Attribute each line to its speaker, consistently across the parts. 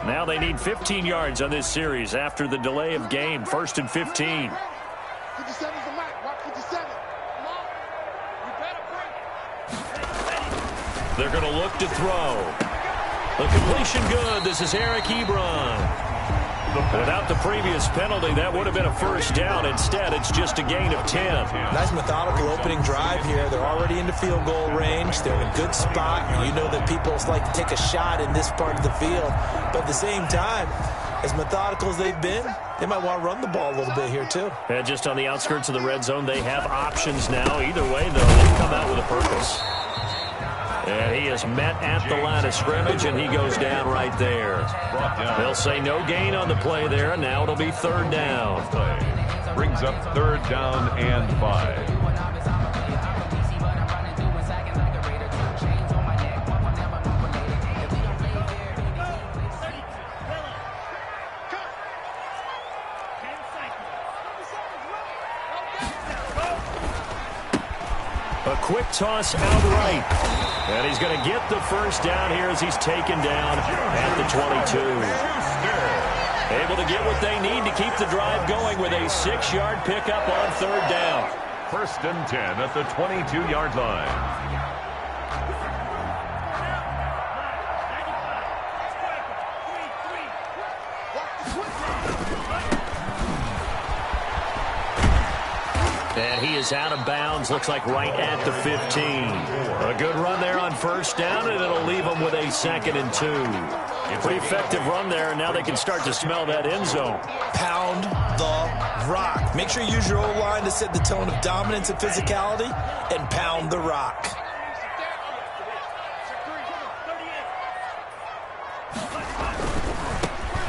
Speaker 1: Now they need 15 yards on this series after the delay of game. 1st and 15.
Speaker 2: 57 is the mic. Rock 57.
Speaker 1: They're going to look to throw. The completion good. This is Eric Ebron. Without the previous penalty, that would have been a first down. Instead, it's just a gain of 10.
Speaker 3: Nice methodical opening drive here. They're already into field goal range. They're in a good spot. You know that people like to take a shot in this part of the field. But at the same time, as methodical as they've been, they might want to run the ball a little bit here too.
Speaker 1: And just on the outskirts of the red zone, they have options now. Either way, though, they come out with a purpose. And he is met at the line of scrimmage, and he goes down right there. They'll say no gain on the play there, and now it'll be 3rd down.
Speaker 4: Brings up 3rd down and 5.
Speaker 1: A quick toss out right. And he's going to get the first down here as he's taken down at the 22. Able to get what they need to keep the drive going with a 6-yard pickup on 3rd down.
Speaker 4: 1st and 10 at the 22-yard line.
Speaker 1: And he is out of bounds, looks like right at the 15. A good run there on 1st down, and it'll leave them with a 2nd and 2. Pretty effective run there, and now they can start to smell that end zone.
Speaker 3: Pound the rock. Make sure you use your O-line to set the tone of dominance and physicality, and pound the rock.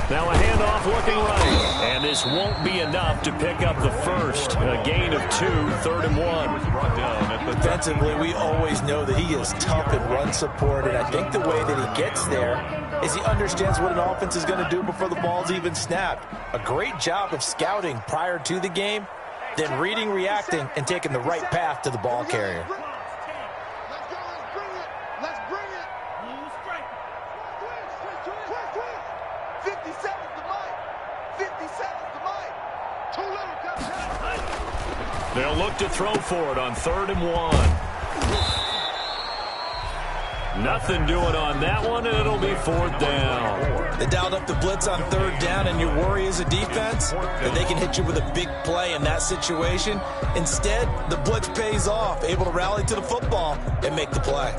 Speaker 1: Now a handoff looking right. And this won't be enough to pick up the first. A gain of 2, 3rd and 1.
Speaker 3: Defensively, we always know that he is tough in run support, and I think the way that he gets there is he understands what an offense is going to do before the ball's even snapped. A great job of scouting prior to the game, then reading, reacting, and taking the right path to the ball carrier.
Speaker 1: They'll look to throw for it on 3rd and 1. Nothing doing on that one, and it'll be 4th down.
Speaker 3: They dialed up the blitz on 3rd down, and your worry as a defense that they can hit you with a big play in that situation. Instead, the blitz pays off, able to rally to the football and make the play.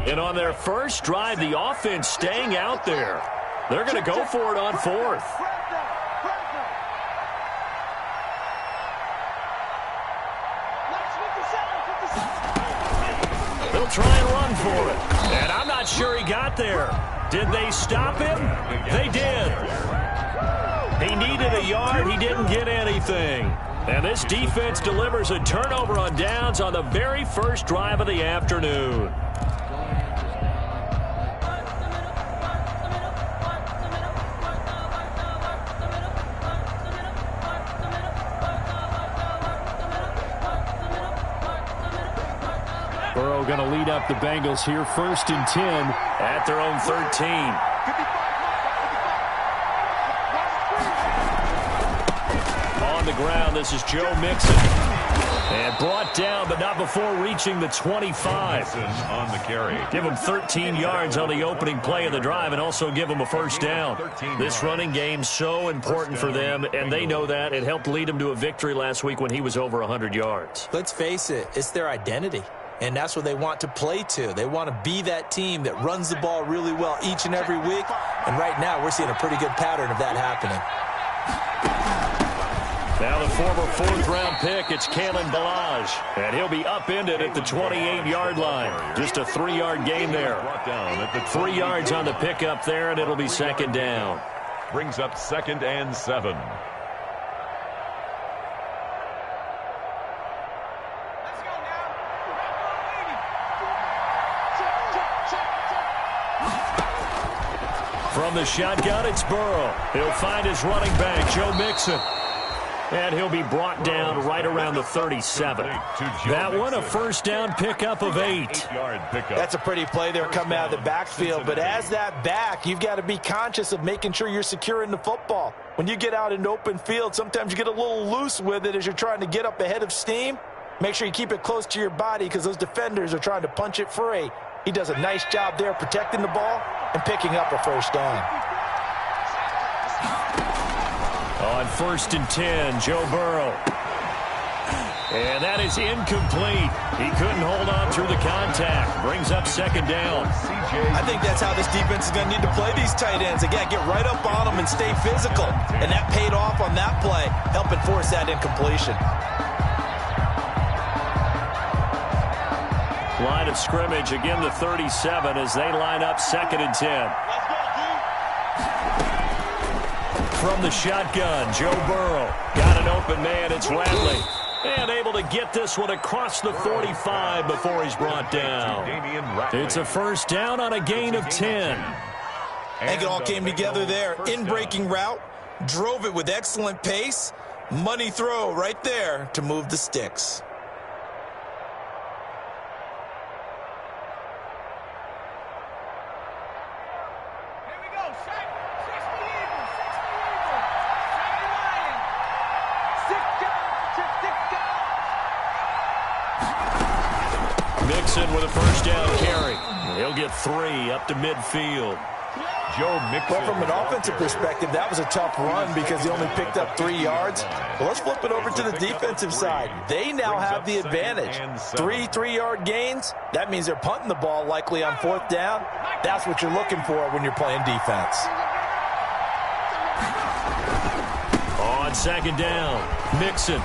Speaker 1: And on their first drive, the offense staying out there. They're going to go for it on 4th. They'll try and run for it. And I'm not sure he got there. Did they stop him? They did. He needed a yard. He didn't get anything. And this defense delivers a turnover on downs on the very first drive of the afternoon. Burrow going to lead up the Bengals here, 1st and 10 at their own 13. On the ground, this is Joe Mixon. And brought down, but not before reaching the 25.
Speaker 4: On the carry.
Speaker 1: Give him 13 yards on the opening play of the drive and also give him a first down. This running game so important for them, and they know that. It helped lead them to a victory last week when he was over 100 yards.
Speaker 3: Let's face it, it's their identity. And that's what they want to play to. They want to be that team that runs the ball really well each and every week. And right now, we're seeing a pretty good pattern of that happening.
Speaker 1: Now the former 4th-round pick, it's Kalen Ballage. And he'll be upended at the 28-yard line. Just a 3-yard gain there. 3 yards on the pickup there, and it'll be 2nd down.
Speaker 4: Brings up 2nd and 7.
Speaker 1: From the shotgun, it's Burrow. He'll find his running back, Joe Mixon. And he'll be brought down right around the 37. That one, a first down pickup of 8.
Speaker 3: That's a pretty play there coming out of the backfield. But as that back, you've got to be conscious of making sure you're securing the football. When you get out in open field, sometimes you get a little loose with it as you're trying to get up ahead of steam. Make sure you keep it close to your body because those defenders are trying to punch it free. He does a nice job there protecting the ball and picking up a first down.
Speaker 1: On 1st and 10, Joe Burrow. And that is incomplete. He couldn't hold on through the contact. Brings up 2nd down.
Speaker 3: I think that's how this defense is going to need to play these tight ends. Again, get right up on them and stay physical. And that paid off on that play, helping force that incompletion.
Speaker 1: Line of scrimmage, again the 37 as they line up 2nd and 10. From the shotgun, Joe Burrow. Got an open man, it's Radley. And able to get this one across the 45 before he's brought down. It's a first down on a gain of 10.
Speaker 3: I think it all came together there. In-breaking route, drove it with excellent pace. Money throw right there to move the sticks.
Speaker 1: Mixon with a first down carry. He'll get 3 up to midfield.
Speaker 4: Joe Mixon.
Speaker 3: Well, from an offensive perspective, that was a tough run because he only picked up 3 yards. Well, let's flip it over to the defensive side. They now have the advantage. 3 3-yard gains. That means they're punting the ball likely on 4th down. That's what you're looking for when you're playing defense.
Speaker 1: On 2nd down, Mixon.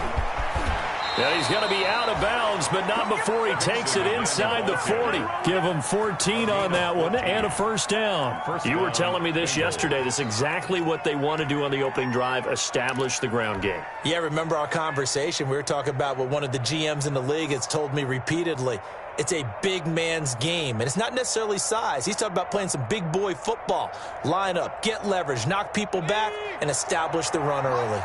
Speaker 1: Yeah, he's going to be out of bounds, but not before he takes it inside the 40. Give him 14 on that one and a first down. You were telling me this yesterday. This is exactly what they want to do on the opening drive, establish the ground game.
Speaker 3: Yeah, remember our conversation? We were talking about what one of the GMs in the league has told me repeatedly. It's a big man's game, and it's not necessarily size. He's talking about playing some big boy football. Line up, get leverage, knock people back, and establish the run early.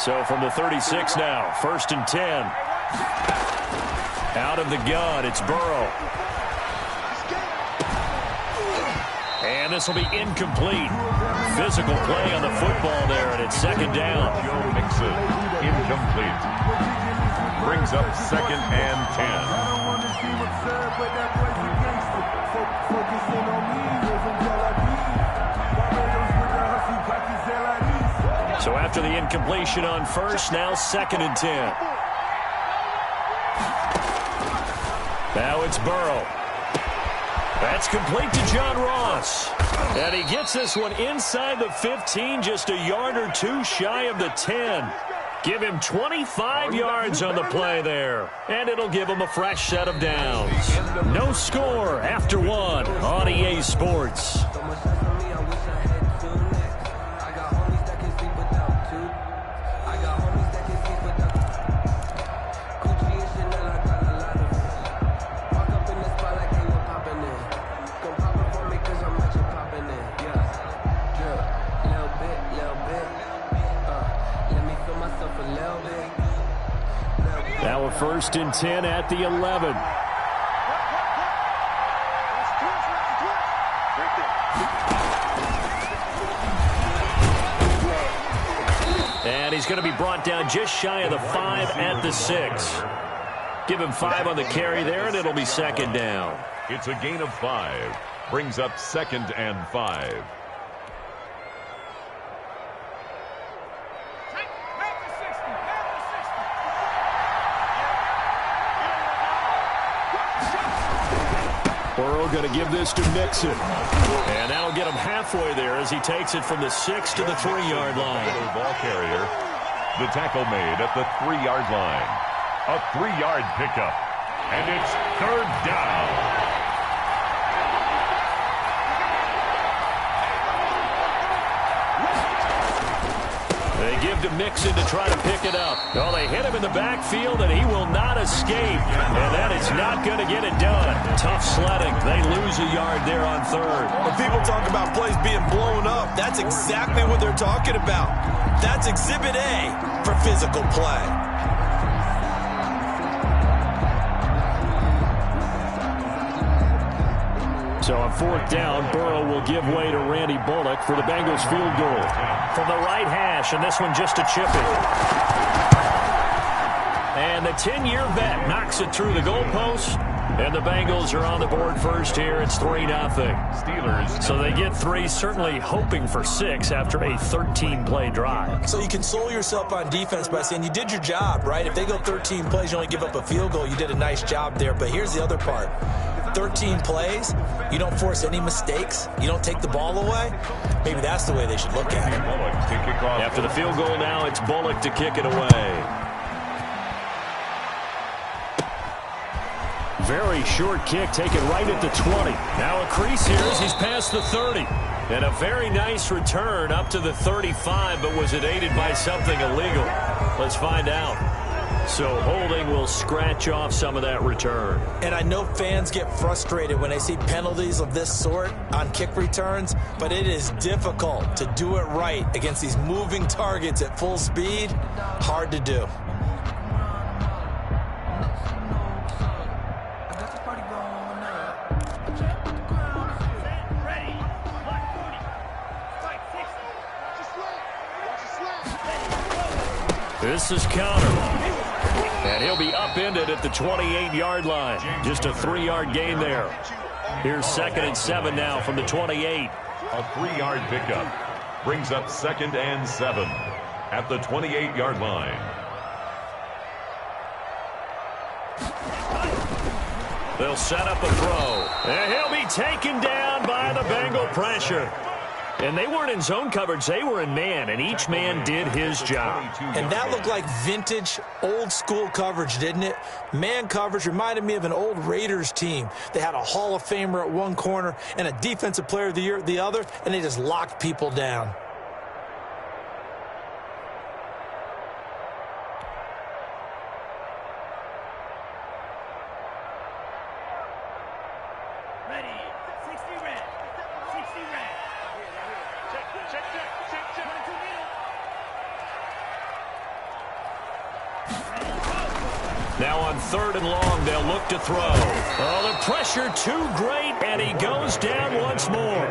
Speaker 1: So from the 36 now, 1st and 10. Out of the gun, it's Burrow. And this will be incomplete. Physical play on the football there, and it's 2nd down.
Speaker 4: Joe Mixon, incomplete. Brings up 2nd and 10.
Speaker 1: So after the incompletion on 1st, now 2nd and 10. Now it's Burrow. That's complete to John Ross. And he gets this one inside the 15, just a yard or 2 shy of the 10. Give him 25 yards on the play there. And it'll give him a fresh set of downs. No score after 1 on EA Sports. Now a 1st and 10 at the 11. And he's going to be brought down just shy of the 5 at the 6. Give him 5 on the carry there, and it'll be 2nd down.
Speaker 4: It's a gain of 5. Brings up 2nd and 5.
Speaker 1: Burrow going to give this to Mixon. And that'll get him halfway there as he takes it from the 6 to the 3-yard line.
Speaker 4: Ball carrier. The tackle made at the 3-yard line. A 3-yard pickup. And it's 3rd down.
Speaker 1: They give to Mixon to try to pick it up. Well, they hit him in the backfield, and he will not escape. And that is not going to get it done. Tough sledding. They lose a yard there on third.
Speaker 3: When people talk about plays being blown up, that's exactly what they're talking about. That's Exhibit A for physical play.
Speaker 1: So on fourth down, Burrow will give way to Randy Bullock for the Bengals field goal. From the right hash, and this one just to chip it. And the 10-year vet knocks it through the goalpost. And the Bengals are on the board first here. It's 3-0. Steelers. So they get 3, certainly hoping for 6 after a 13-play drive.
Speaker 3: So you console yourself on defense by saying you did your job, right? If they go 13 plays, you only give up a field goal. You did a nice job there. But here's the other part. 13 plays, you don't force any mistakes, you don't take the ball away. Maybe that's the way they should look at it.
Speaker 1: After the field goal now, it's Bullock to kick it away. Very short kick taken right at the 20. Now a crease here as he's past the 30. And a very nice return up to the 35, but was it aided by something illegal? Let's find out. So holding will scratch off some of that return.
Speaker 3: And I know fans get frustrated when they see penalties of this sort on kick returns, but it is difficult to do it right against these moving targets at full speed. Hard to do.
Speaker 1: This is counter. And he'll be upended at the 28-yard line. Just a 3-yard gain there. Here's 2nd and 7 now from the 28.
Speaker 4: A 3-yard pickup brings up 2nd and 7 at the 28-yard line.
Speaker 1: They'll set up a throw. And he'll be taken down by the Bengal pressure. And they weren't in zone coverage. They were in man, and each man did his job.
Speaker 3: And that looked like vintage, old-school coverage, didn't it? Man coverage reminded me of an old Raiders team. They had a Hall of Famer at one corner and a Defensive Player of the Year at the other, and they just locked people down.
Speaker 1: Now on 3rd and long, they'll look to throw. Oh, the pressure too great, and he goes down once more.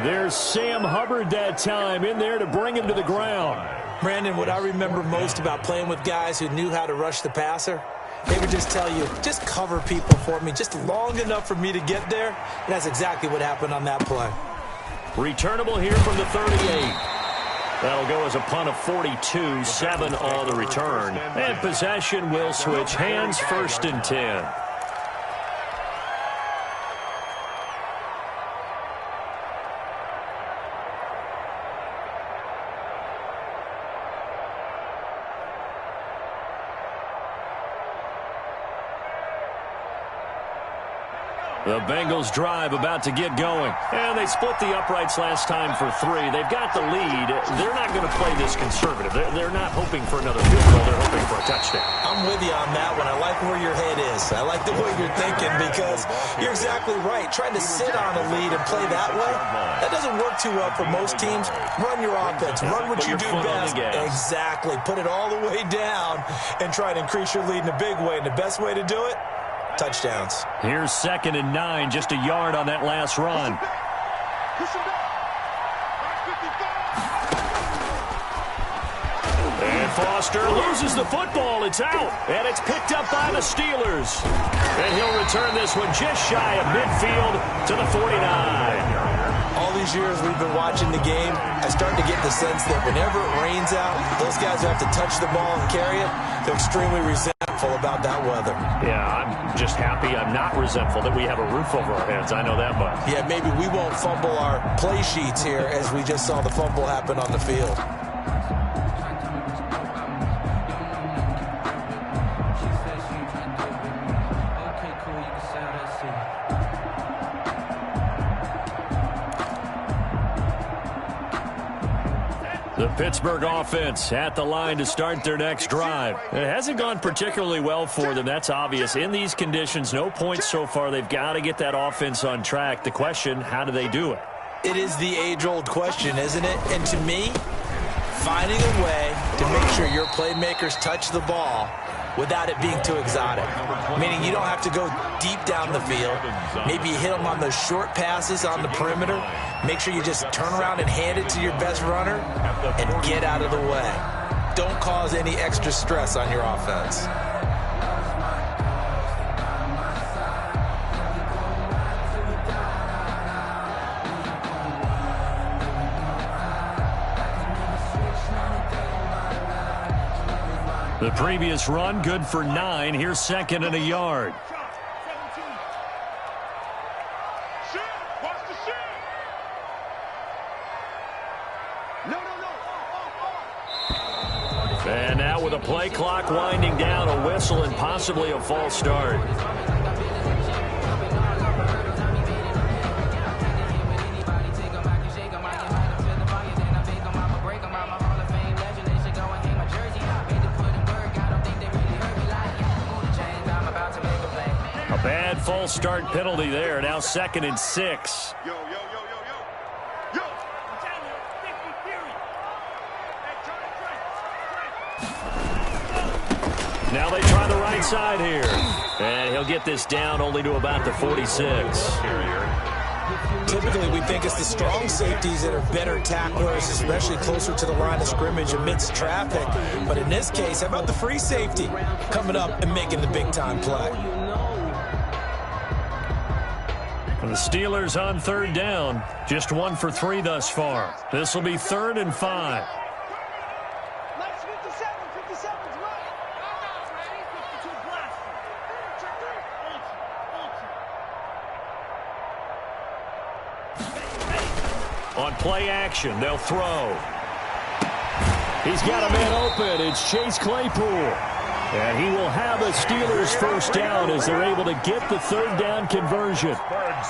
Speaker 1: There's Sam Hubbard that time in there to bring him to the ground.
Speaker 3: Brandon, what I remember most about playing with guys who knew how to rush the passer, they would just tell you, just cover people for me, just long enough for me to get there. And that's exactly what happened on that play.
Speaker 1: Returnable here from the 38. That'll go as a punt of 42, 7 on the return. And possession will switch hands, 1st and 10. The Bengals drive about to get going. And they split the uprights last time for 3. They've got the lead. They're not going to play this conservative. They're not hoping for another field goal. They're hoping for a touchdown.
Speaker 3: I'm with you on that one. I like where your head is. I like the way you're thinking because you're exactly right. Trying to sit on a lead and play that way, that doesn't work too well for most teams. Run your offense. Run what you do best. Exactly. Put it all the way down and try to increase your lead in a big way. And the best way to do it, touchdowns.
Speaker 1: Here's 2nd and 9, just a yard on that last run. And Foster loses the football. It's out. And it's picked up by the Steelers. And he'll return this one just shy of midfield to the 49.
Speaker 3: All these years we've been watching the game, I start to get the sense that whenever it rains out, those guys who have to touch the ball and carry it, they're extremely resentful about that weather.
Speaker 1: Yeah, I'm just happy I'm not resentful that we have a roof over our heads. I know that much.
Speaker 3: Yeah, maybe we won't fumble our play sheets here as we just saw the fumble happen on the field.
Speaker 1: The Pittsburgh offense at the line to start their next drive. It hasn't gone particularly well for them. That's obvious. In these conditions, no points so far. They've got to get that offense on track. The question, how do they do it?
Speaker 3: It is the age-old question, isn't it? And to me, finding a way to make sure your playmakers touch the ball without it being too exotic. Meaning you don't have to go deep down the field. Maybe you hit them on those short passes on the perimeter. Make sure you just turn around and hand it to your best runner and get out of the way. Don't cause any extra stress on your offense.
Speaker 1: The previous run, good for 9. Here's second and a yard. And now with a play clock winding down, a whistle and possibly a false start. Bad false start penalty there. Now second and 6. Now they try the right side here. And he'll get this down only to about the 46.
Speaker 3: Typically, we think it's the strong safeties that are better tacklers, especially closer to the line of scrimmage amidst traffic. But in this case, how about the free safety coming up and making the big-time play?
Speaker 1: The Steelers on third down. Just 1 for 3 thus far. This will be 3rd and 5. On play action, they'll throw. He's got a man open. It's Chase Claypool. And he will have a Steelers first down as they're able to get the third down conversion.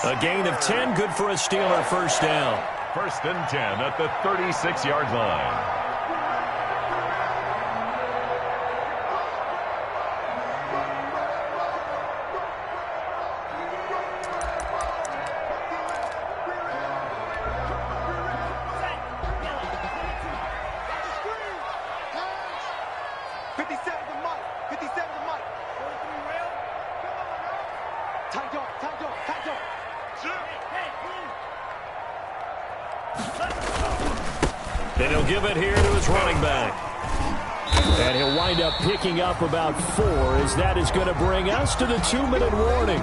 Speaker 1: A gain of 10, good for a Steeler first down.
Speaker 4: 1st and 10 at the 36-yard line.
Speaker 1: And he'll give it here to his running back. And he'll wind up picking up about 4 as that is going to bring us to the 2-minute warning.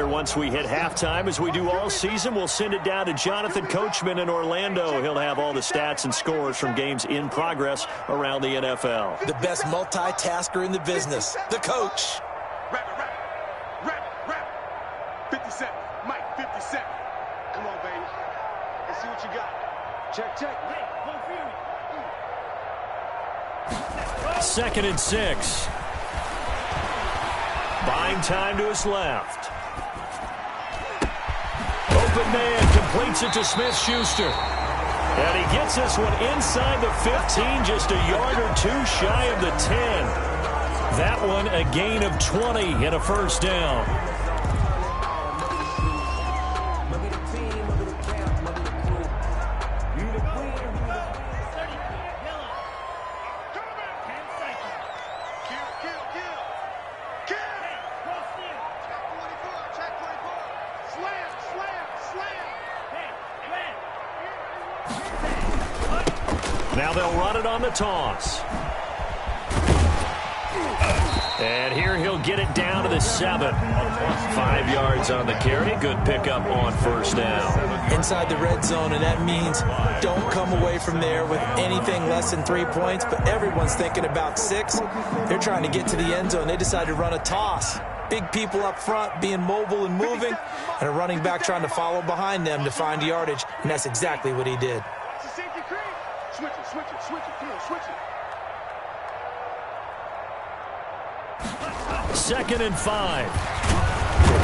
Speaker 1: Once we hit halftime, as we do all season, we'll send it down to Jonathan Coachman in Orlando. He'll have all the stats and scores from games in progress around the NFL.
Speaker 3: The best multitasker in the business, the coach.
Speaker 2: Rap. 57, Mike, 57. Come on, baby. Let's see what you got. Check. Hey, don't fear me.
Speaker 1: 2nd and 6. Buying time to his left. Open man completes it to Smith-Schuster. And he gets this one inside the 15, just a yard or 2 shy of the 10. That one a gain of 20 and a first down. Now they'll run it on the toss. And here he'll get it down to the 7. 5 yards on the carry. Good pickup on first down.
Speaker 3: Inside the red zone, and that means don't come away from there with anything less than 3 points, but everyone's thinking about 6. They're trying to get to the end zone. They decide to run a toss. Big people up front being mobile and moving. and a running back trying to follow behind them to find yardage, and that's exactly what he did.
Speaker 2: It's a safety creep. Switch it, switch it, switch it. Come on, switch it.
Speaker 1: 2nd and 5.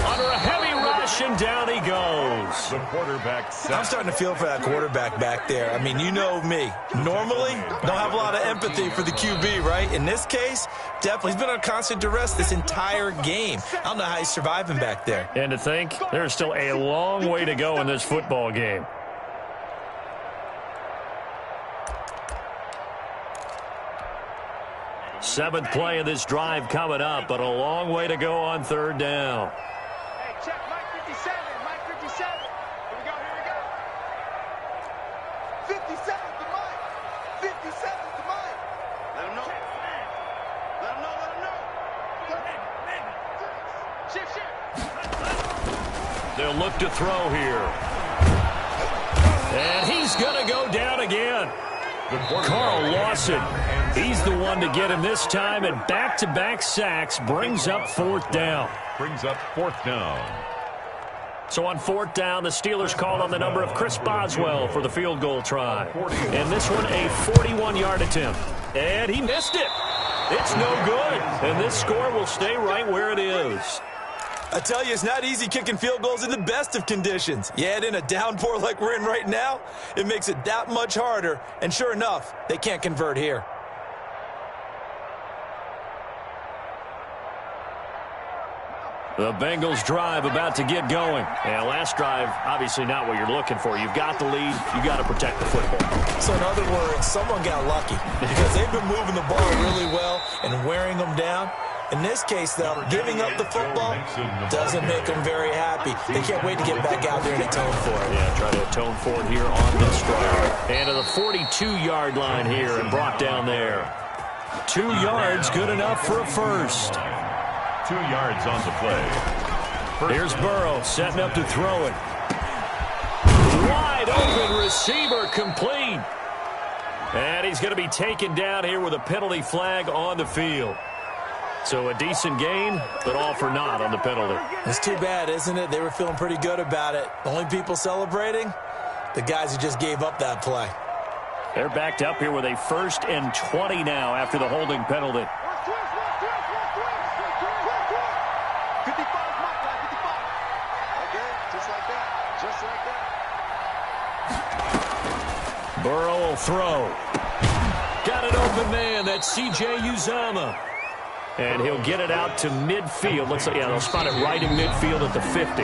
Speaker 1: Under a heavy rush, and down he goes.
Speaker 4: The quarterback set.
Speaker 3: I'm starting to feel for that quarterback back there. I mean, you know me. Normally, don't have a lot of empathy for the QB, right? In this case, definitely. He's been on constant duress this entire game. I don't know how he's surviving back there.
Speaker 1: And to think, there's still a long way to go in this football game. Seventh play of this drive coming up, but a long way to go on 3rd down.
Speaker 2: Hey, check Mike 57. Mike 57. Here we go, here we go. 57 to Mike. 57 to Mike. Let him know. Let him know, let him know. Shift, shift.
Speaker 1: They'll look to throw here. And he's going to go down again. Carl Lawson, he's the one to get him this time, and back-to-back sacks brings up 4th down.
Speaker 4: Brings up 4th down.
Speaker 1: So on 4th down, the Steelers call on the number of Chris Boswell for the field goal try. And this one, a 41-yard attempt. And he missed it. It's no good. And this score will stay right where it is.
Speaker 3: I tell you, it's not easy kicking field goals in the best of conditions. You add in a downpour like we're in right now, it makes it that much harder. And sure enough, they can't convert here.
Speaker 1: The Bengals drive about to get going. And last drive, obviously not what you're looking for. You've got the lead. You've got to protect the football.
Speaker 3: So in other words, someone got lucky because they've been moving the ball really well and wearing them down. In this case, though, giving up the football doesn't make them very happy. They can't wait to get back out there and atone for it.
Speaker 1: Yeah, try to atone for it here on this drive. And to the 42-yard line here and brought down there. 2 yards, good enough for a first.
Speaker 4: 2 yards on the play.
Speaker 1: Here's Burrow setting up to throw it. Wide open receiver, complete. And he's going to be taken down here with a penalty flag on the field. So a decent gain, but all for naught on the penalty.
Speaker 3: It's too bad, isn't it? They were feeling pretty good about it. The only people celebrating, the guys who just gave up that play.
Speaker 1: They're backed up here with a 1st and 20 now after the holding penalty.
Speaker 2: 55, Mike, 55. Okay, just like that. Just like that.
Speaker 1: Burrow will throw. Got an open man. That's C.J. Uzomah. And he'll get it out to midfield. Looks like, yeah, they'll spot it right in midfield at the 50.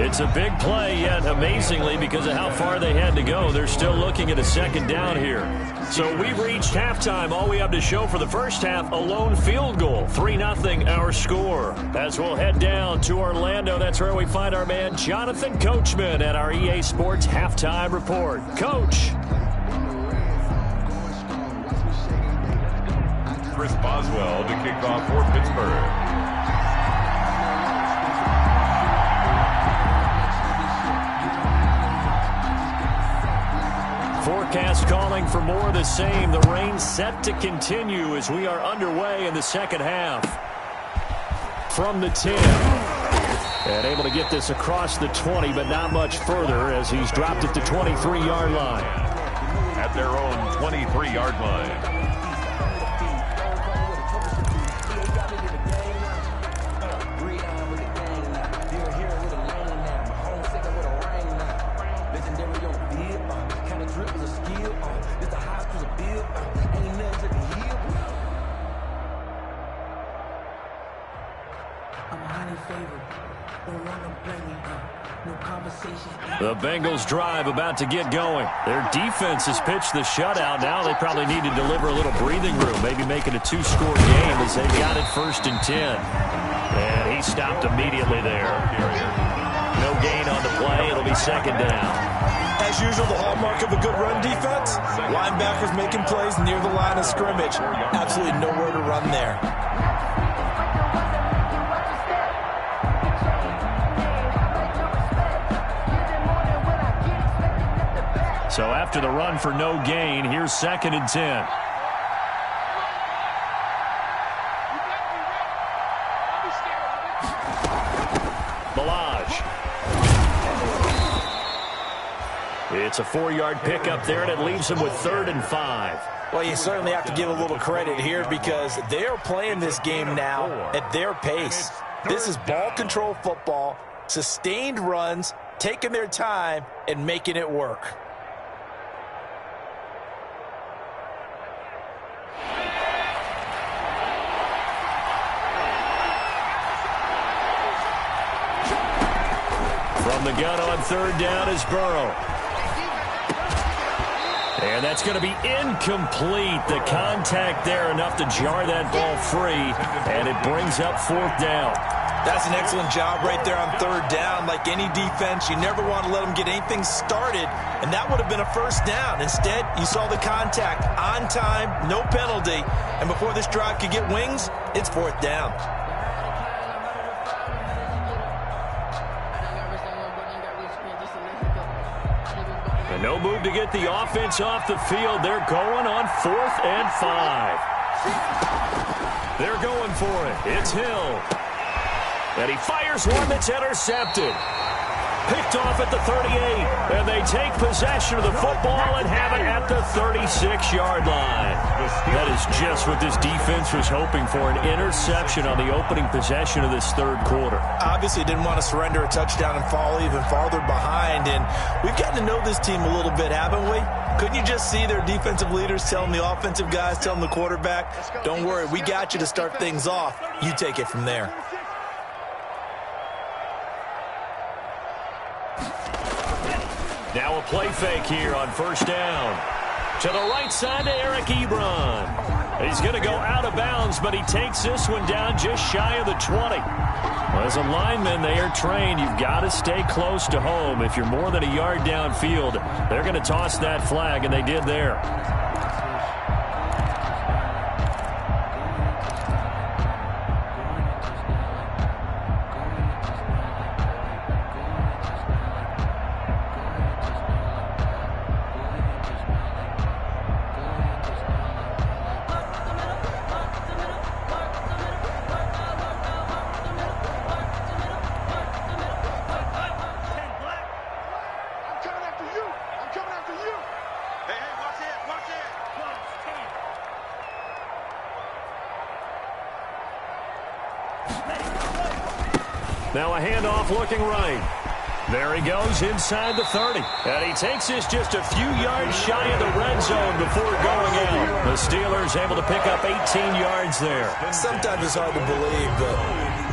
Speaker 1: It's a big play, yet amazingly, because of how far they had to go, they're still looking at a 2nd down here. So we've reached halftime. All we have to show for the first half, a lone field goal. 3-0 our score. As we'll head down to Orlando, that's where we find our man Jonathan Coachman at our EA Sports Halftime Report. Coach.
Speaker 4: Chris Boswell to kick off for Pittsburgh.
Speaker 1: Forecast calling for more of the same. The rain set to continue as we are underway in the 2nd half. From the 10. And able to get this across the 20, but not much further as he's dropped it to 23-yard line.
Speaker 4: At their own 23-yard line.
Speaker 1: The Bengals drive about to get going. Their defense has pitched the shutout. Now they probably need to deliver a little breathing room, maybe make it a 2-score game as they got it 1st and 10. And he stopped immediately there. No gain on the play. It'll be 2nd down.
Speaker 3: As usual, the hallmark of a good run defense, linebackers making plays near the line of scrimmage. Absolutely nowhere to run there.
Speaker 1: So after the run for no gain, here's 2nd and 10. It's a 4-yard pickup there, and it leaves them with 3rd and 5.
Speaker 3: Well, you certainly have to give a little credit here because they are playing this game now at their pace. This is ball control football, sustained runs, taking their time, and making it work.
Speaker 1: From the gun on 3rd down is Burrow. And that's going to be incomplete. The contact there enough to jar that ball free, and it brings up 4th down.
Speaker 3: That's an excellent job right there on 3rd down. Like any defense, you never want to let them get anything started, and that would have been a 1st down. Instead, you saw the contact on time, no penalty, and before this drive could get wings, it's 4th down.
Speaker 1: And no move to get the offense off the field. They're going on 4th and 5. They're going for it. It's Hill. And he fires one that's intercepted. Picked off at the 38. And they take possession of the football and have it at the 36-yard line. That is just what this defense was hoping for, an interception on the opening possession of this 3rd quarter.
Speaker 3: Obviously didn't want to surrender a touchdown and fall even farther behind. And we've gotten to know this team a little bit, haven't we? Couldn't you just see their defensive leaders telling the offensive guys, telling the quarterback, don't worry, we got you to start things off. You take it from there.
Speaker 1: Now a play fake here on 1st down. To the right side to Eric Ebron. He's going to go out of bounds, but he takes this one down just shy of the 20. Well, as a lineman, they are trained. You've got to stay close to home. If you're more than a yard downfield, they're going to toss that flag, and they did there. Now a handoff looking right. There he goes inside the 30. And he takes this just a few yards shy of the red zone before going out. The Steelers able to pick up 18 yards there.
Speaker 3: Sometimes it's hard to believe, but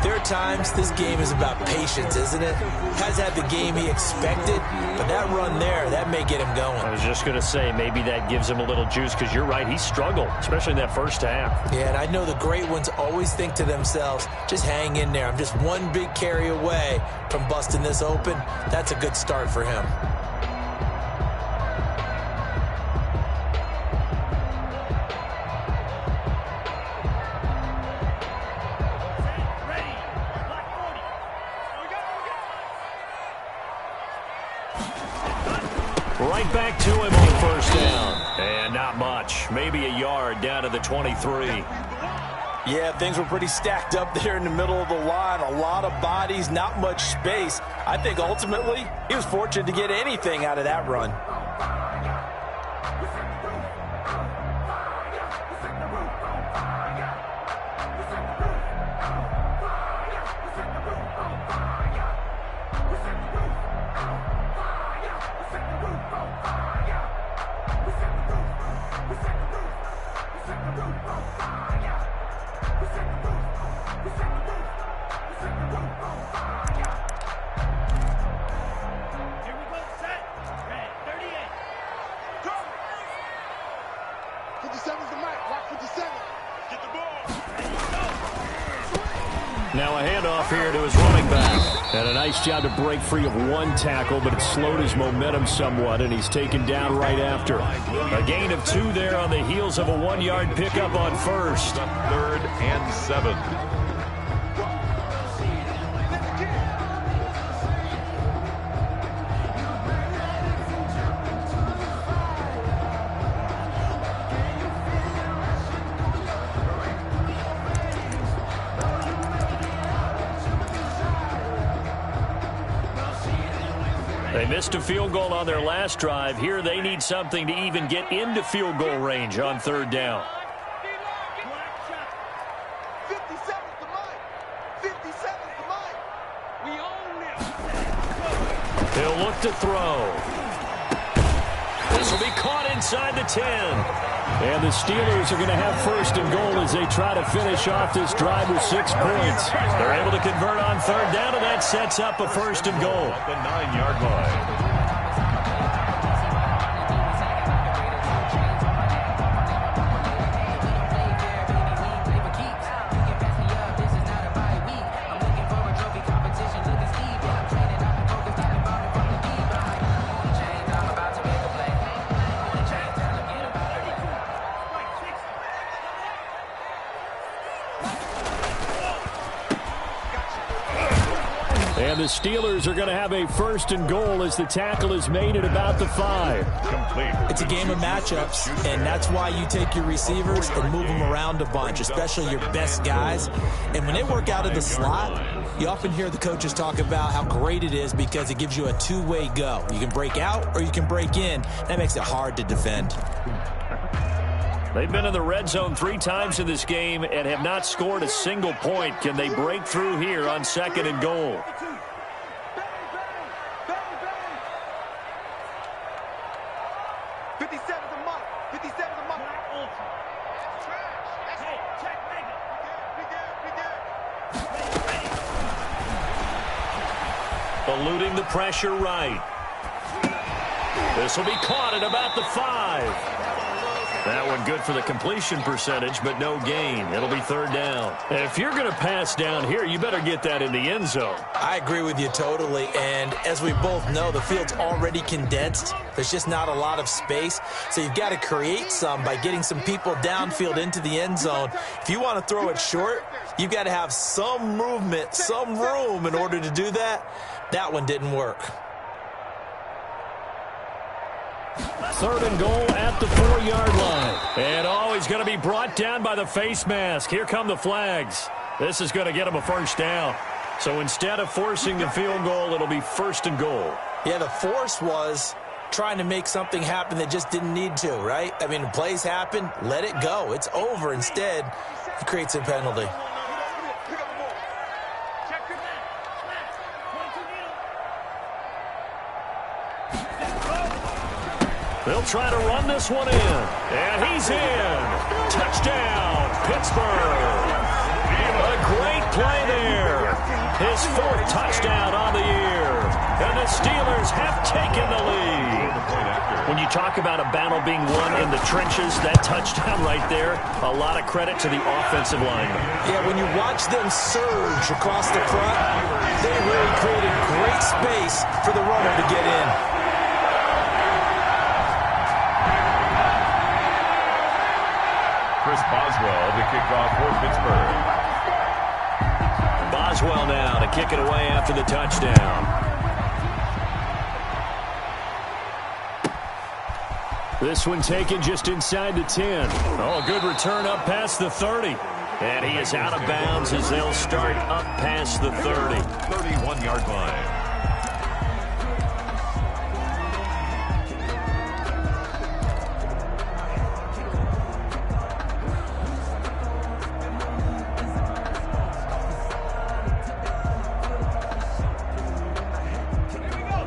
Speaker 3: there are times this game is about patience, isn't it? Has had the game he expected, but that run there, that may get him going.
Speaker 1: I was just going to say, maybe that gives him a little juice because you're right, he struggled, especially in that first half.
Speaker 3: Yeah, and I know the great ones always think to themselves, just hang in there. I'm just one big carry away from busting this open. That's a good start for him.
Speaker 1: Right back to him on 1st down. And not much. Maybe a yard down to the 23.
Speaker 3: Yeah, things were pretty stacked up there in the middle of the line. A lot of bodies, not much space. I think ultimately he was fortunate to get anything out of that run.
Speaker 1: Now a handoff here to his running back. And a nice job to break free of one tackle, but it slowed his momentum somewhat, and he's taken down right after. A gain of 2 there on the heels of a 1-yard pickup on 1st.
Speaker 4: 3rd and 7.
Speaker 1: They missed a field goal on their last drive. Here they need something to even get into field goal range on third down.
Speaker 2: 57's the mic. 57's the mic. We own this.
Speaker 1: He'll look to throw. This will be caught inside the 10. And the Steelers are going to have first and goal as they try to finish off this drive with 6 points. They're able to convert on third down, and that sets up a first and goal.
Speaker 4: At the 9-yard line.
Speaker 1: And the Steelers are going to have a first and goal as the tackle is made at about the 5.
Speaker 4: Complete.
Speaker 3: It's a game of matchups, and that's why you take your receivers and move them around a bunch, especially your best guys. And when they work out of the slot, you often hear the coaches talk about how great it is because it gives you a two-way go. You can break out or you can break in. That makes it hard to defend.
Speaker 1: They've been in the red zone 3 times in this game and have not scored a single point. Can they break through here on second and goal?
Speaker 2: 57's a mark. 57's a mark. That's trash. That's check, nigga. Be good.
Speaker 1: Eluding the pressure right. This will be caught at about the 5. That one good for the completion percentage, but no gain. It'll be third down. If you're going to pass down here, you better get that in the end zone.
Speaker 3: I agree with you totally, and as we both know, the field's already condensed. There's just not a lot of space, so you've got to create some by getting some people downfield into the end zone. If you want to throw it short, you've got to have some movement, some room in order to do that. That one didn't work.
Speaker 1: Third and goal at the 4-yard line. And he's going to be brought down by the face mask. Here come the flags. This is going to get him a first down. So instead of forcing the field goal, it'll be first and goal.
Speaker 3: Yeah, the force was trying to make something happen that just didn't need to, right? I mean, plays happen, let it go. It's over. Instead, it creates a penalty.
Speaker 1: They'll try to run this one in. And he's in. Touchdown, Pittsburgh. A great play there. His 4th touchdown on the year. And the Steelers have taken the lead. When you talk about a battle being won in the trenches, that touchdown right there, a lot of credit to the offensive line.
Speaker 3: Yeah, when you watch them surge across the front, they really created great space for the runner to get in.
Speaker 4: Chris Boswell to kick off for Pittsburgh.
Speaker 1: Boswell now to kick it away after the touchdown. This one taken just inside the 10. Oh, a good return up past the 30. And he is out of bounds as they'll start up past the 30.
Speaker 4: 31-yard line.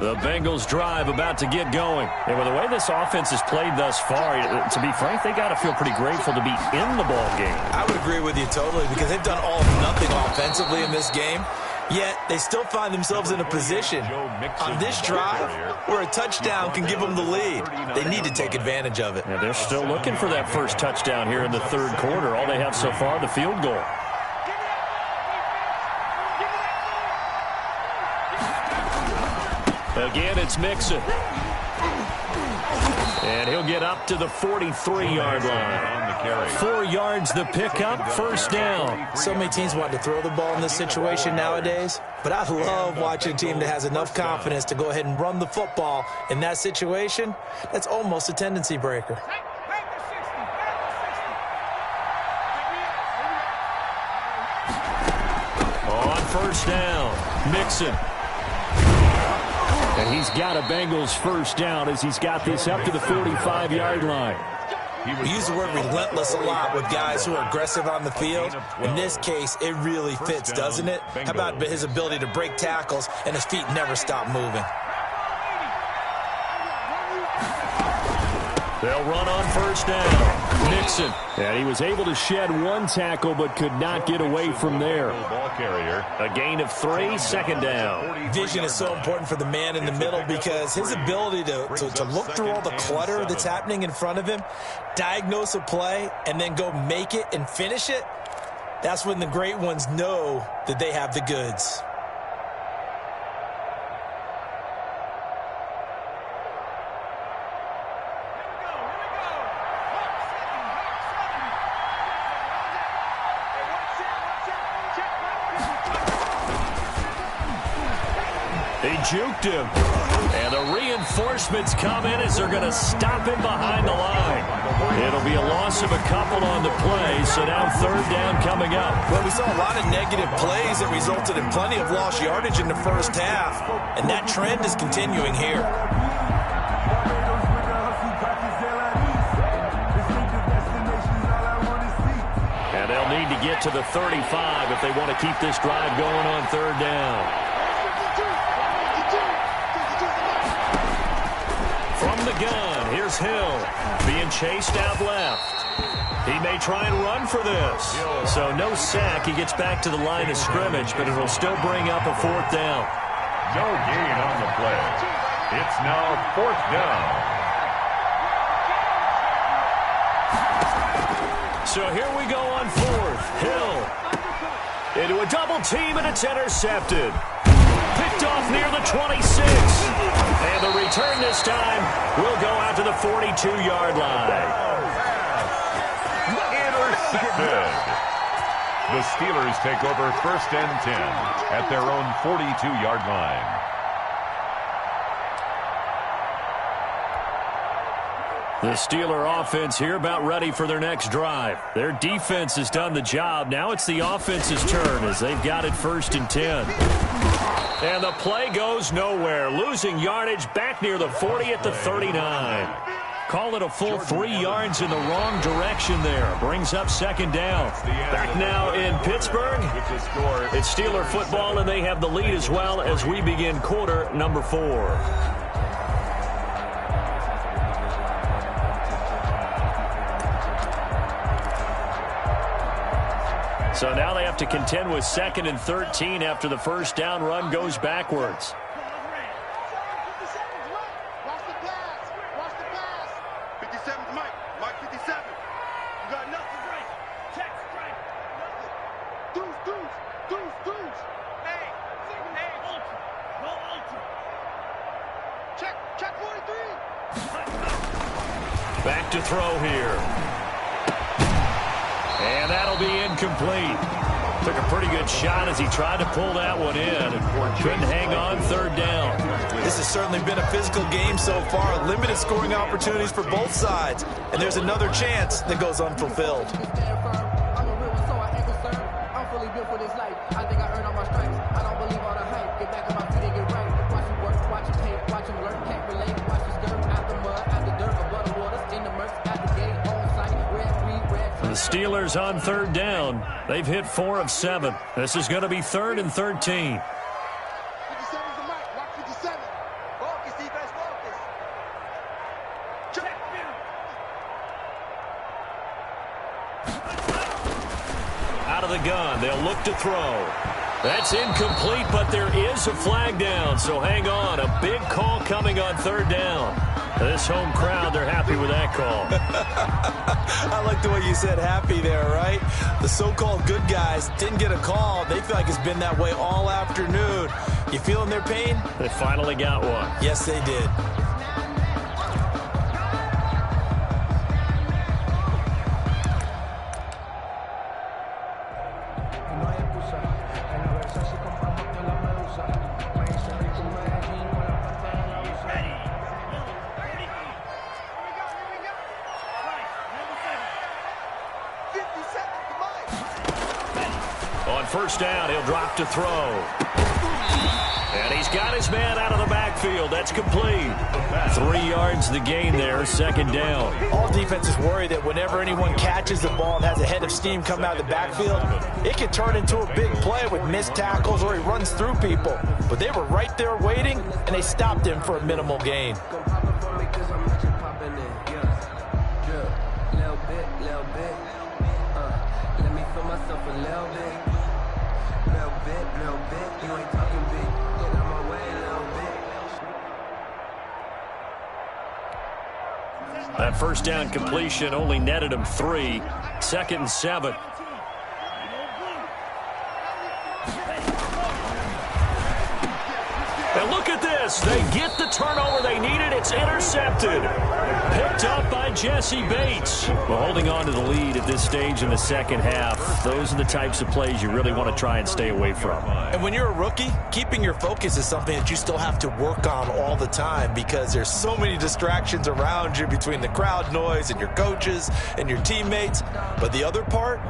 Speaker 1: The Bengals drive about to get going. And with the way this offense has played thus far, to be frank, they got to feel pretty grateful to be in the ball game.
Speaker 3: I would agree with you totally because they've done all or nothing offensively in this game, yet they still find themselves in a position on this drive where a touchdown can give them the lead. They need to take advantage of it.
Speaker 1: And they're still looking for that first touchdown here in the third quarter. All they have so far, the field goal. Again, it's Mixon. And he'll get up to the 43-yard line. 4 yards the pickup, first down.
Speaker 3: So many teams want to throw the ball in this situation nowadays, but I love watching a team that has enough confidence to go ahead and run the football in that situation. That's almost a tendency breaker. On
Speaker 1: first down, Mixon. And he's got a Bengals first down as he's got this up to the 45-yard line.
Speaker 3: We use the word relentless a lot with guys who are aggressive on the field. In this case, it really fits, doesn't it? How about his ability to break tackles and his feet never stop moving?
Speaker 1: They'll run on first down. Nixon. And he was able to shed one tackle but could not get away from there. A gain of 3, second down.
Speaker 3: Vision is so important for the man in the middle because his ability to look through all the clutter that's happening in front of him, diagnose a play, and then go make it and finish it, that's when the great ones know that they have the goods.
Speaker 1: They juked him. And the reinforcements come in as they're going to stop him behind the line. It'll be a loss of a couple on the play, so now third down coming up.
Speaker 3: Well, we saw a lot of negative plays that resulted in plenty of lost yardage in the first half, and that trend is continuing here.
Speaker 1: And they'll need to get to the 35 if they want to keep this drive going on third down. From the gun, here's Hill, being chased out left. He may try and run for this. So no sack. He gets back to the line of scrimmage, but it'll still bring up a fourth down.
Speaker 4: No gain on the play. It's now fourth down.
Speaker 1: So here we go on fourth. Hill into a double team, and it's intercepted. Picked off near the 26. And the return this time will go out to the 42-yard line.
Speaker 4: Intercepted. The Steelers take over first and 10 at their own 42-yard line.
Speaker 1: The Steeler offense here about ready for their next drive. Their defense has done the job. Now it's the offense's turn as they've got it first and 10. And the play goes nowhere. Losing yardage back near the 40 at the 39. Call it a full 3 yards in the wrong direction there. Brings up second down. Back now in Pittsburgh. It's Steeler football, and they have the lead as well as we begin quarter number 4. So now they have to contend with second and 13 after the first down run goes backwards.
Speaker 2: Watch the pass. Watch the pass. 57's Mike. Mike 57. You got nothing. Right. Check. Strike. Nothing. Deuce. Hey. Ultra. Go ultra. Check 43.
Speaker 1: Back to throw here. And that'll be incomplete. Took a pretty good shot as he tried to pull that one in and couldn't hang on third down.
Speaker 3: This has certainly been a physical game so far. Limited scoring opportunities for both sides. And there's another chance that goes unfulfilled.
Speaker 1: The Steelers on third down. They've hit 4 of 7. This is going to be third and 13.
Speaker 2: 57's the Mike. Watch 57. Focus, defense, focus. Check.
Speaker 1: Out of the gun. They'll look to throw. That's incomplete, but there is a flag down, so hang on. A big call coming on third down. This home crowd, they're happy with that call.
Speaker 3: I like the way you said happy there, right? The so-called good guys didn't get a call. They feel like it's been that way all afternoon. You feeling their pain?
Speaker 1: They finally got one.
Speaker 3: Yes, they did.
Speaker 1: On first down, he'll drop to throw. And he's got his man out of the backfield. backfield. That's complete. 3 yards the gain there, second down.
Speaker 3: All defenses worry that whenever anyone catches the ball and has a head of steam come out of the backfield, it can turn into a big play with missed tackles or he runs through people. But they were right there waiting, and they stopped him for a minimal gain.
Speaker 1: That first down completion only netted him 3. 2nd and 7. And look at this. They get the turnover they needed. It's intercepted. Picked up by Jesse Bates. Well, holding on to the lead at this stage in the second half, those are the types of plays you really want to try and stay away from.
Speaker 3: And when you're a rookie, keeping your focus is something that you still have to work on all the time because there's so many distractions around you between the crowd noise and your coaches and your teammates. But the other part,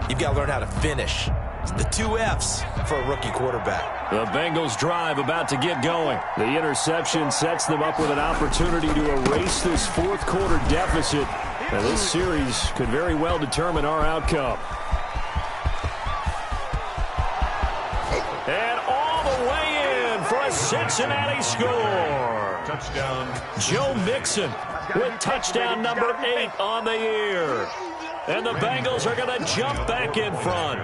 Speaker 3: you've got to learn how to finish. It's the 2 F's for a rookie quarterback.
Speaker 1: The Bengals drive about to get going. The interception sets them up with an opportunity to erase this fourth quarter deficit. And this series could very well determine our outcome. And all the way in for a Cincinnati score.
Speaker 4: Touchdown.
Speaker 1: Joe Mixon with touchdown number 8 on the year. And the Bengals are going to jump back in front.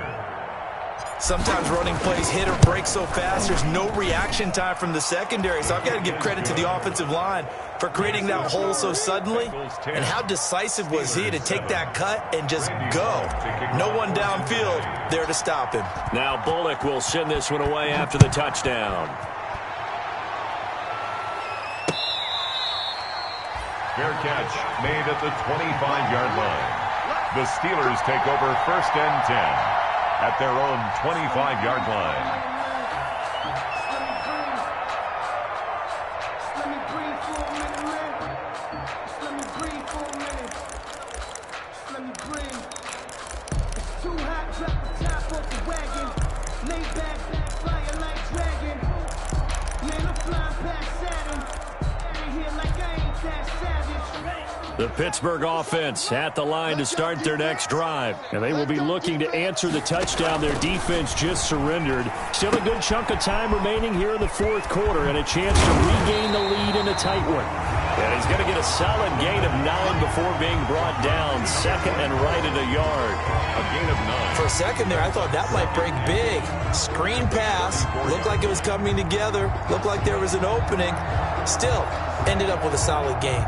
Speaker 3: Sometimes running plays hit or break so fast, there's no reaction time from the secondary. So I've got to give credit to the offensive line for creating that hole so suddenly. And how decisive was he to take that cut and just go? No one downfield there to stop him.
Speaker 1: Now Bullock will send this one away after the touchdown.
Speaker 4: Fair catch made at the 25-yard line. The Steelers take over 1st and 10. At their own 25-yard line.
Speaker 1: The Pittsburgh offense at the line to start their next drive. And they will be looking to answer the touchdown their defense just surrendered. Still a good chunk of time remaining here in the fourth quarter and a chance to regain the lead in a tight one. And he's going to get a solid gain of 9 before being brought down. 2nd and right at a yard.
Speaker 4: A gain of 9.
Speaker 3: For a second there, I thought that might break big. Screen pass. Looked like it was coming together. Looked like there was an opening. Still ended up with a solid gain.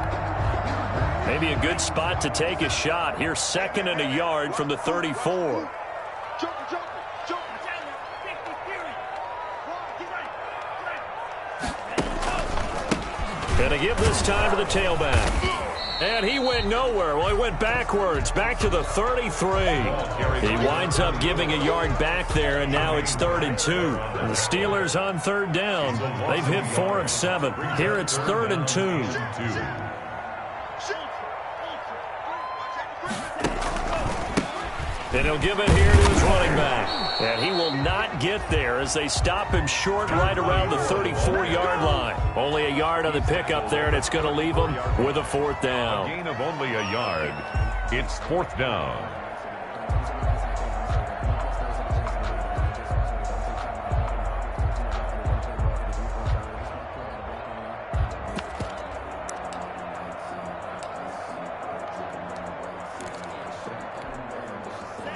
Speaker 1: Maybe a good spot to take a shot. Here, 2nd and a yard from the 34. And to give this time to the tailback. And he went nowhere. Well, he went backwards, back to the 33. He winds up giving a yard back there, and now it's 3rd and 2. And the Steelers on 3rd down. They've hit 4 of 7. Here it's 3rd and 2. And he'll give it here to his running back. And he will not get there as they stop him short right around the 34-yard line. Only a yard on the pickup there, and it's going to leave him with a 4th down.
Speaker 4: A gain of only a yard. It's 4th down.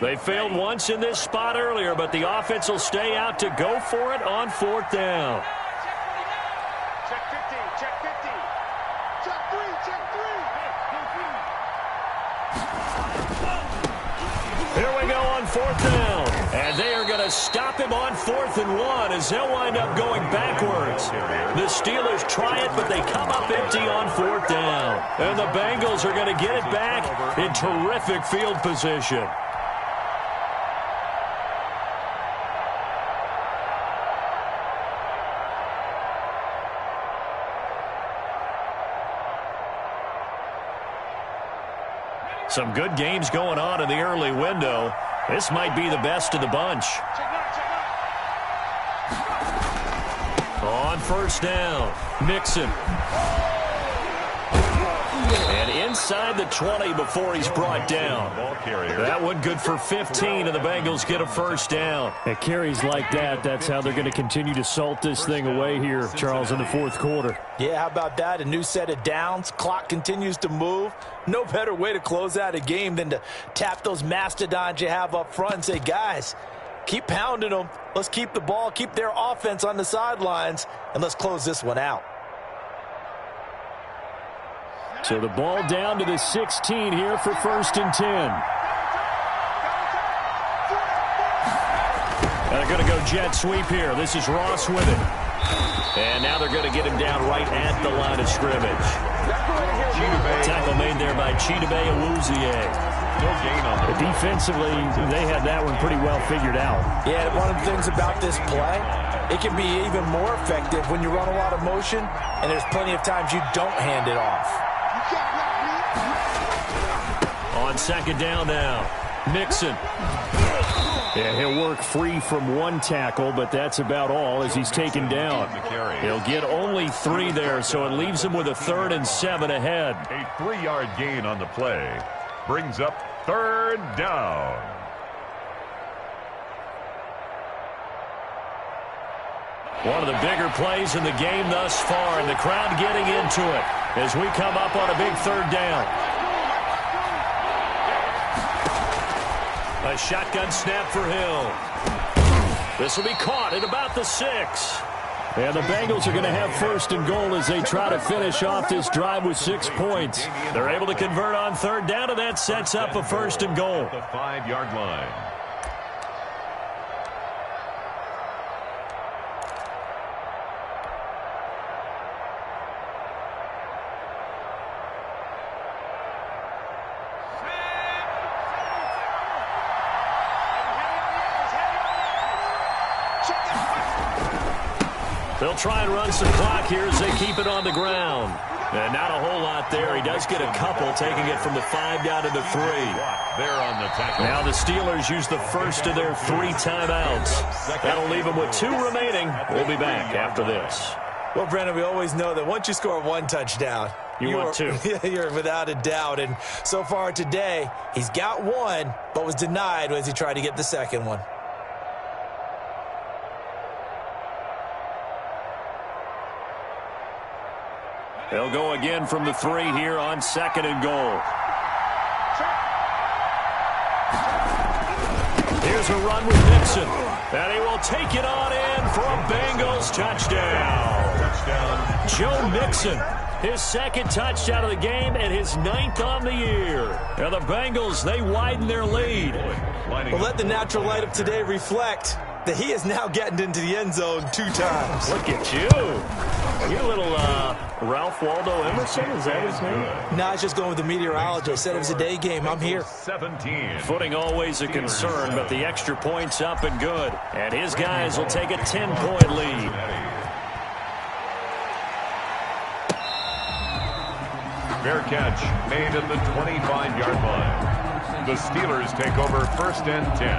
Speaker 1: They failed once in this spot earlier, but the offense will stay out to go for it on 4th down.
Speaker 2: Check 15, check 15. Check 3, check 3.
Speaker 1: Here we go on 4th down. And they are going to stop him on 4th and 1 as they'll wind up going backwards. The Steelers try it, but they come up empty on 4th down. And the Bengals are going to get it back in terrific field position. Some good games going on in the early window. This might be the best of the bunch. On first down, Mixon. And inside the 20 before he's brought down. That one good for 15, and the Bengals get a first down.
Speaker 5: At carries like that, that's how they're going to continue to salt this thing away here, Charles, in the fourth quarter.
Speaker 3: Yeah, how about that? A new set of downs. Clock continues to move. No better way to close out a game than to tap those mastodons you have up front and say, guys, keep pounding them. Let's keep the ball, keep their offense on the sidelines, and let's close this one out.
Speaker 5: So the ball down to the 16 here for first and 10. And they're going to go jet sweep here. This is Ross with it. And now they're going to get him down right at the line of scrimmage. Tackle made there by Chidobe Awuzie.
Speaker 4: No gain on it.
Speaker 5: Defensively, they had that one pretty well figured out.
Speaker 3: Yeah, one of the things about this play, it can be even more effective when you run a lot of motion, and there's plenty of times you don't hand it off.
Speaker 1: On second down now, Mixon.
Speaker 5: Yeah, he'll work free from one tackle, but that's about all as he's taken down.
Speaker 1: He'll get only 3 there, so it leaves him with a 3rd and 7 ahead.
Speaker 4: A 3-yard gain on the play brings up third down.
Speaker 1: One of the bigger plays in the game thus far, and the crowd getting into it as we come up on a big third down. A shotgun snap for Hill. This will be caught at about the 6.
Speaker 5: And the Bengals are going to have first and goal as they try to finish off this drive with 6 points.
Speaker 1: They're able to convert on third down, and that sets up a first and goal.
Speaker 4: The 5-yard line.
Speaker 1: They'll try and run some clock here as they keep it on the ground. And not a whole lot there. He does get a couple, taking it from the 5 down to the 3.
Speaker 4: They're on the tackle.
Speaker 1: Now the Steelers use the first of their 3 timeouts. That'll leave them with 2 remaining. We'll be back after this.
Speaker 3: Well, Brandon, we always know that once you score 1 touchdown,
Speaker 1: you want 2.
Speaker 3: You're without a doubt. And so far today, he's got 1, but was denied as he tried to get the second one.
Speaker 1: They'll go again from the 3 here on second and goal. Here's a run with Mixon. And he will take it on in for a Bengals touchdown. Joe Mixon, his 2nd touchdown of the game and his 9th on the year. And the Bengals, they widen their lead.
Speaker 3: Well, let the natural light of today reflect that he is now getting into the end zone 2 times.
Speaker 1: Look at you. You little Ralph Waldo Emerson, is that his name?
Speaker 3: No, I was just going with the meteorologist. Said it was a day game. I'm here.
Speaker 4: 17.
Speaker 1: Footing always a concern, but the extra point's up and good. And his guys will take a 10-point lead.
Speaker 4: Fair catch made at the 25-yard line. The Steelers take over first and 10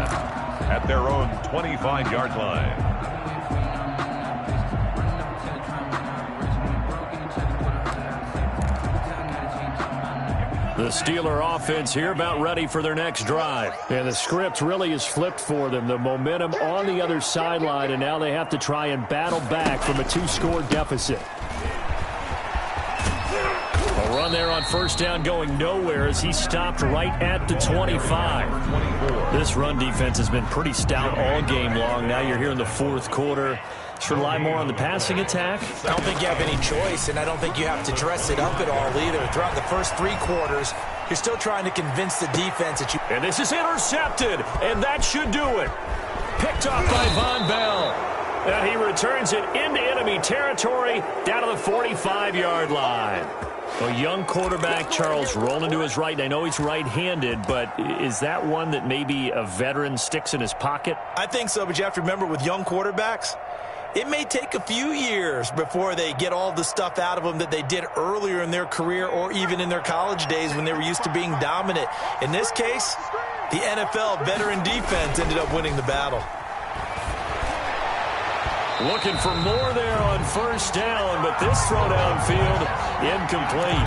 Speaker 4: at their own 25-yard line.
Speaker 1: The Steeler offense here about ready for their next drive.
Speaker 5: And the script really is flipped for them. The momentum on the other sideline, and now they have to try and battle back from a 2-score deficit.
Speaker 1: A run there on first down going nowhere as he stopped right at the 25. This run defense has been pretty stout all game long. Now you're here in the fourth quarter. Should rely more on the passing attack.
Speaker 3: I don't think you have any choice, and I don't think you have to dress it up at all either. Throughout the first 3 quarters, you're still trying to convince the defense that you...
Speaker 1: And this is intercepted, and that should do it. Picked off by Von Bell. And he returns it into enemy territory down to the 45-yard line. A young quarterback, Charles, rolling to his right. And I know he's right-handed, but is that one that maybe a veteran sticks in his pocket?
Speaker 3: I think so, but you have to remember with young quarterbacks, it may take a few years before they get all the stuff out of them that they did earlier in their career or even in their college days when they were used to being dominant. In this case, the NFL veteran defense ended up winning the battle.
Speaker 5: Looking for more there on first down, but this throw downfield incomplete.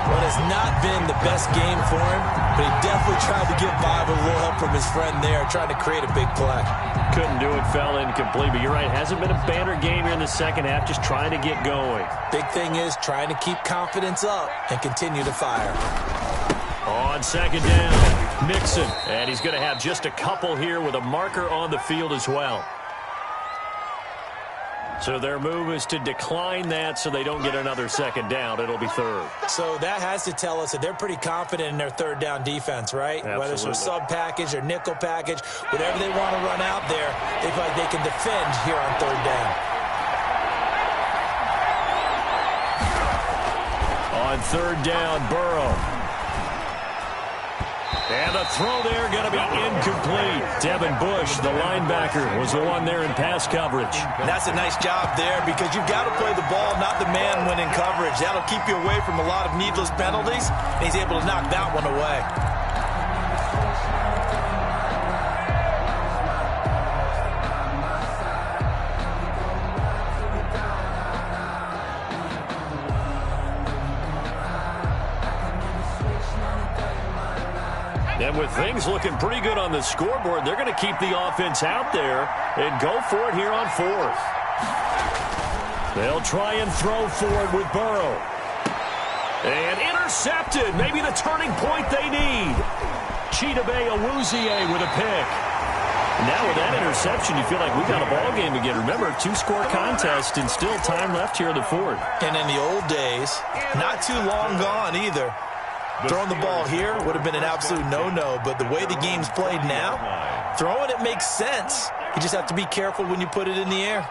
Speaker 3: Well, it's not been the best game for him, but he definitely tried to get by with a little help from his friend there, trying to create a big play.
Speaker 5: Couldn't do it, fell incomplete, but you're right, hasn't been a banner game here in the second half, just trying to get going.
Speaker 3: Big thing is trying to keep confidence up and continue to fire.
Speaker 5: On second down, Mixon, and he's going to have just a couple here with a marker on the field as well. So their move is to decline that so they don't get another second down. It'll be third.
Speaker 3: So that has to tell us that they're pretty confident in their third down defense, right?
Speaker 5: Absolutely.
Speaker 3: Whether it's a sub package or nickel package, whatever they want to run out there, they feel like they can defend here on third down.
Speaker 5: On third down, Burrow. And the throw there going to be incomplete. Devin Bush, the linebacker, was the one there in pass coverage.
Speaker 3: And that's a nice job there because you've got to play the ball, not the man when in coverage. That'll keep you away from a lot of needless penalties, and he's able to knock that one away.
Speaker 5: And with things looking pretty good on the scoreboard, they're going to keep the offense out there and go for it here on fourth. They'll try and throw for it with Burrow. And intercepted. Maybe the turning point they need. Chidobe Awuzie with a pick. Now with that interception, you feel like we got a ball game again. Remember, 2-score contest and still time left here in the fourth.
Speaker 3: And in the old days, not too long gone either, throwing the ball here would have been an absolute no-no, but the way the game's played now, throwing it makes sense. You just have to be careful when you put it in the air.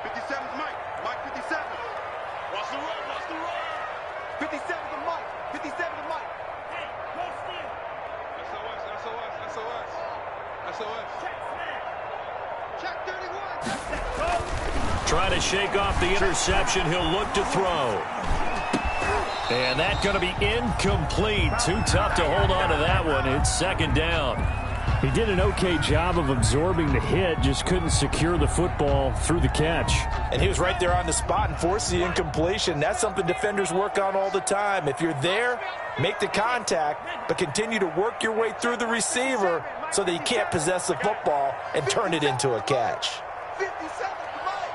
Speaker 2: 57's Mike. Mike 57. Watch the run. Watch the run. 57 to Mike. 57 to Mike. Hey, go steal. SOS. SOS. SOS. SOS. Check 31.
Speaker 5: Trying to shake off the interception. He'll look to throw. And that's going to be incomplete. Too tough to hold on to that one. It's second down. He did an okay job of absorbing the hit, just couldn't secure the football through the catch.
Speaker 3: And he was right there on the spot and forced the incompletion. That's something defenders work on all the time. If you're there, make the contact, but continue to work your way through the receiver so that he can't possess the football and turn it into a catch.
Speaker 2: 57 to Mike.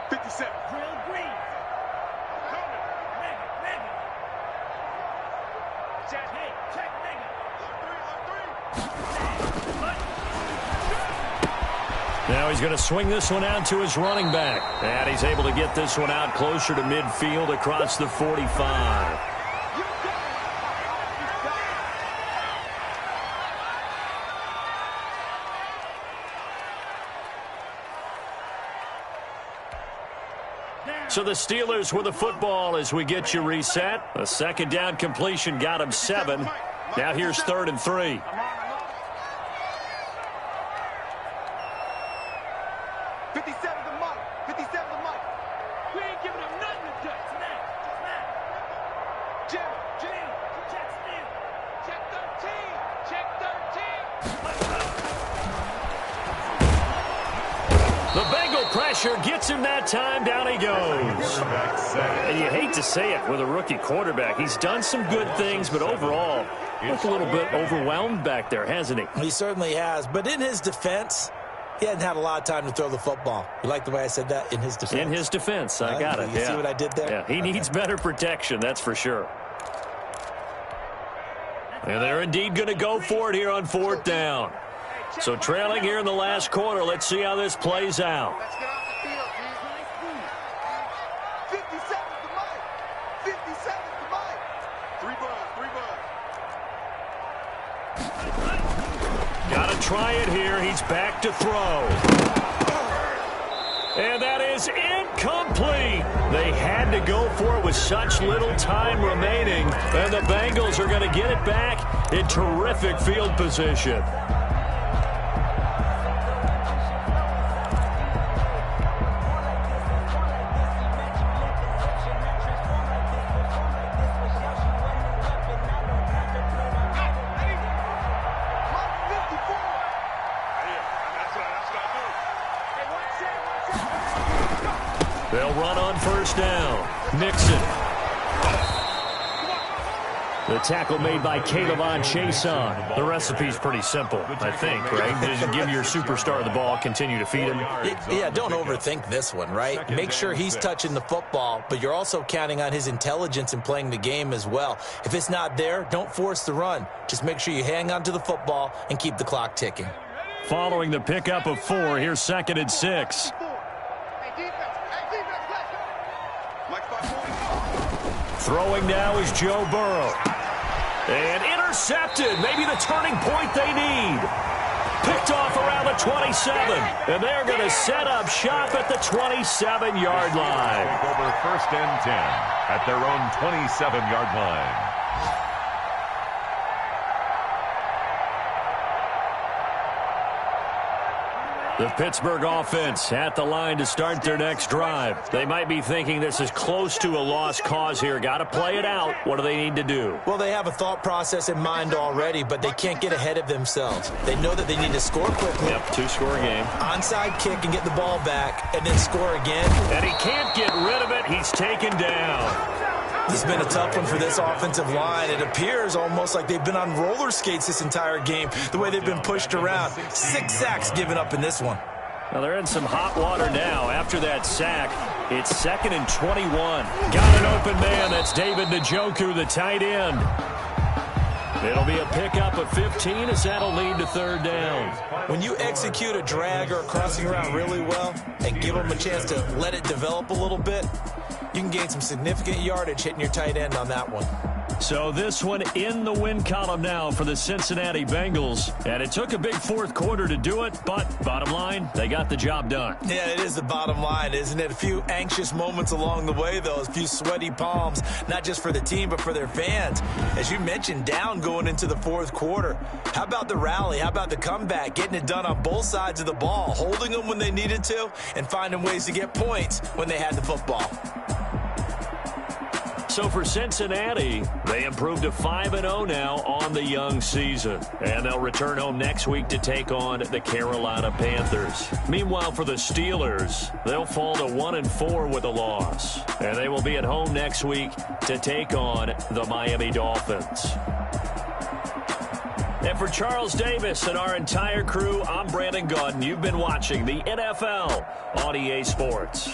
Speaker 2: 57. Drill green.
Speaker 5: Now he's going to swing this one out to his running back. And he's able to get this one out closer to midfield across the 45. So the Steelers with the football as we get you reset. A second down completion got him 7. Now here's 3rd and 3. Gets him that time, down he goes. And you hate to say it with a rookie quarterback. He's done some good things, but overall, looks a little bit overwhelmed back there, hasn't he?
Speaker 3: He certainly has, but in his defense, he hadn't had a lot of time to throw the football. You like the way I said that? In his defense?
Speaker 5: In his defense, I got it.
Speaker 3: You see what I did there?
Speaker 5: Yeah, he needs better protection, that's for sure. And they're indeed going to go for it here on 4th down. So trailing here in the last quarter, let's see how this plays out.
Speaker 2: Let's get off the field, G. 57 to Mike. 57 to Mike. 3 buds.
Speaker 5: Got to try it here. He's back to throw. And that is incomplete. They had to go for it with such little time remaining. And the Bengals are going to get it back in terrific field position. They'll run on first down. Mixon. The tackle made by Kayvon Chason. The recipe's pretty simple, I think, right? Just give your superstar the ball, continue to feed him.
Speaker 3: Yeah, don't overthink this one, right? Make sure he's touching the football, but you're also counting on his intelligence in playing the game as well. If it's not there, don't force the run. Just make sure you hang on to the football and keep the clock ticking.
Speaker 5: Following the pickup of 4, here's 2nd and 6. Throwing now is Joe Burrow. And intercepted. Maybe the turning point they need. Picked off around the 27. And they're going to set up shop at the 27-yard line.
Speaker 4: Over 1st and 10 at their own 27-yard line.
Speaker 5: The Pittsburgh offense at the line to start their next drive. They might be thinking this is close to a lost cause here. Got to play it out. What do they need to do?
Speaker 3: Well, they have a thought process in mind already, but they can't get ahead of themselves. They know that they need to score quickly.
Speaker 5: Yep, 2-score game.
Speaker 3: Onside kick and get the ball back, and then score again.
Speaker 5: And he can't get rid of it. He's taken down.
Speaker 3: This has been a tough one for this offensive line. It appears almost like they've been on roller skates this entire game, the way they've been pushed around. 6 sacks given up in this one.
Speaker 5: Now they're in some hot water now. After that sack, it's 2nd and 21. Got an open man. That's David Njoku, the tight end. It'll be a pickup of 15 as that'll lead to 3rd down.
Speaker 3: When you execute a drag or a crossing route really well and give them a chance to let it develop a little bit, you can gain some significant yardage hitting your tight end on that one.
Speaker 5: So this one in the win column now for the Cincinnati Bengals. And it took a big 4th quarter to do it, but bottom line, they got the job done.
Speaker 3: Yeah, it is the bottom line, isn't it? A few anxious moments along the way, though. A few sweaty palms, not just for the team, but for their fans. As you mentioned, down going into the 4th quarter. How about the rally? How about the comeback? Getting it done on both sides of the ball, holding them when they needed to, and finding ways to get points when they had the football.
Speaker 5: So for Cincinnati, they improved to 5-0 now on the young season. And they'll return home next week to take on the Carolina Panthers. Meanwhile, for the Steelers, they'll fall to 1-4 with a loss. And they will be at home next week to take on the Miami Dolphins. And for Charles Davis and our entire crew, I'm Brandon Gaudin. You've been watching the NFL on EA Sports.